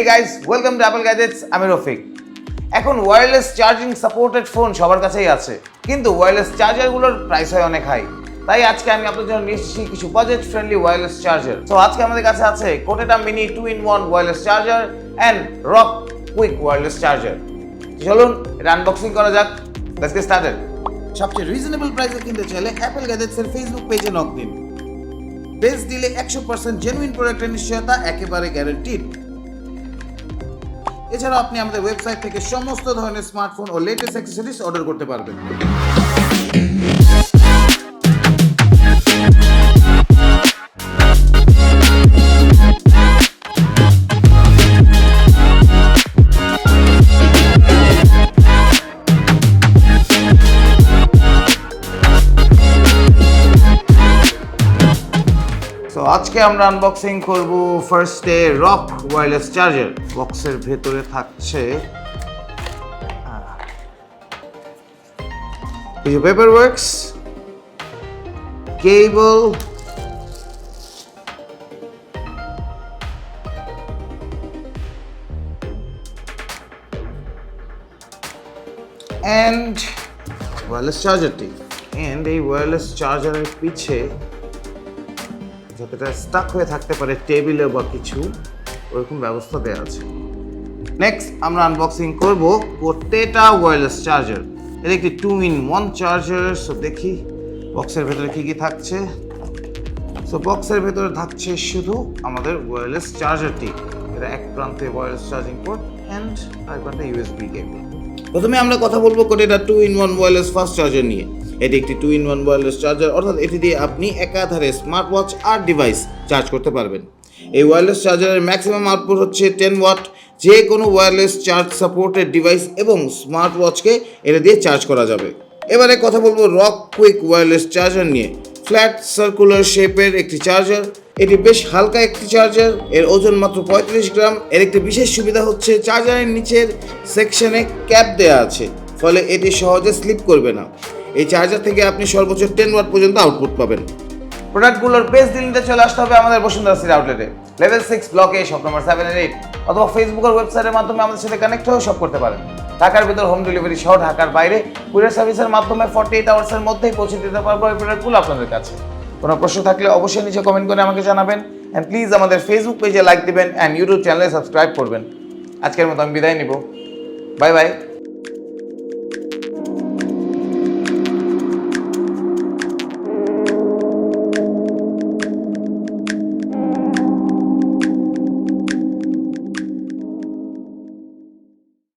Hey guys, welcome to Apple Gadgets. আমি রফিক। এখন wireless charging supported phone সবার কাছেই আছে, কিন্তু ওয়্যারলেস চার্জারগুলোর প্রাইস হয় অনেক হাই। তাই আজকে আমি আপনাদের জন্য নিয়ে এসেছি কিছু বাজেট ফ্রেন্ডলি ওয়্যারলেস চার্জার। তো আজকে আমাদের কাছে আছে কোটেটা mini 2-in-1 wireless charger and RockQuick WirelessCharger। চলুন এটা আনবক্সিং করা যাক। Let's get started. সবচেয়ে রিজনেবল প্রাইসে কিনতে চাইলে অ্যাপল গ্যাজেটসের ফেসবুক পেজে নক দিন। বেস্ট ডিলে 100% জেনুইন প্রোডাক্টের নিশ্চয়তা একেবারে গ্যারান্টিড। এছাড়া আপনি আমাদের ওয়েবসাইট থেকে সমস্ত ধরনের স্মার্টফোন ও লেটেস্ট অ্যাক্সেসরিজ অর্ডার করতে পারবেন। তো আজকে আমরা আনবক্সিং করব ফার্স্টে রক ওয়্যারলেস চার্জার। বক্সের ভেতরে থাকছে কিছু paper works, cable, and wireless চার্জারটি। এন্ড এই ওয়্যারলেস চার্জারের পিছে যাতে স্টাক হয়ে থাকতে পারে টেবিলে বা কিছু, ওরকম ব্যবস্থা দেওয়া আছে। নেক্সট আমরা আনবক্সিং করব কোটেটা ওয়্যারলেস চার্জার। এটা একটি 2-in-1 চার্জার। সো দেখি বক্সের ভেতরে কি কি থাকছে। সো বক্সের ভেতরে থাকছে শুধু আমাদের ওয়্যারলেস চার্জারটি। এটা এক প্রান্তে ওয়্যারলেস চার্জিং পোর্ট এন্ড আরেক প্রান্তে ইউএসবি কেবল। প্রথমে আমরা কথা বলবো কোটেটা 2-in-1 ওয়্যারলেস ফাস্ট চার্জার নিয়ে। এটি একটি 2-in-1 ওয়্যারলেস চার্জার, অর্থাৎ এটি দিয়ে আপনি একাধারে স্মার্ট ওয়াচ আর ডিভাইস চার্জ করতে পারবেন। এই ওয়্যারলেস চার্জারের ম্যাক্সিমাম আউটপুট হচ্ছে 10 ওয়াট। যে কোনো ওয়্যারলেস চার্জ সাপোর্টেড ডিভাইস এবং স্মার্ট ওয়াচকে এটা দিয়ে চার্জ করা যাবে। এবারে কথা বলবো RockQuick ওয়্যারলেস চার্জার নিয়ে। ফ্ল্যাট সার্কুলার শেপের একটি চার্জার। এটি বেশ হালকা একটি চার্জার, এর ওজন মাত্র 35 গ্রাম। এর একটি বিশেষ সুবিধা হচ্ছে চার্জারের নিচের সেকশনে ক্যাপ দেওয়া আছে, ফলে এটি সহজে স্লিপ করবে না। এই চার্জার থেকে আপনি সর্বোচ্চ 10 ওয়াট পর্যন্ত আউটপুট পাবেন। প্রোডাক্টগুলোর বেস্ট ডিল নিতে চলে আসতে হবে আমাদের বসুন্ধরা সিটি আউটলেটে, লেভেল 6 ব্লকে, শপ নম্বর 7 আর 8, অথবা ফেসবুক আর ওয়েবসাইটের মাধ্যমে আমাদের সাথে কানেক্ট হয়ে শপ করতে পারেন। ঢাকার ভিতর হোম ডেলিভারি সহ ঢাকার বাইরে কুরিয়ার সার্ভিসের মাধ্যমে 48 আওয়ার্সের মধ্যেই পৌঁছে দিতে পারবো এই প্রোডাক্টগুলো আপনাদের কাছে। কোনো প্রশ্ন থাকলে অবশ্যই নিচে কমেন্ট করে আমাকে জানাবেন। অ্যান্ড প্লিজ আমাদের ফেসবুক পেজে লাইক দিবেন অ্যান্ড ইউটিউব চ্যানেলে সাবস্ক্রাইব করবেন। আজকের মতো আমি বিদায় নিব। Bye bye.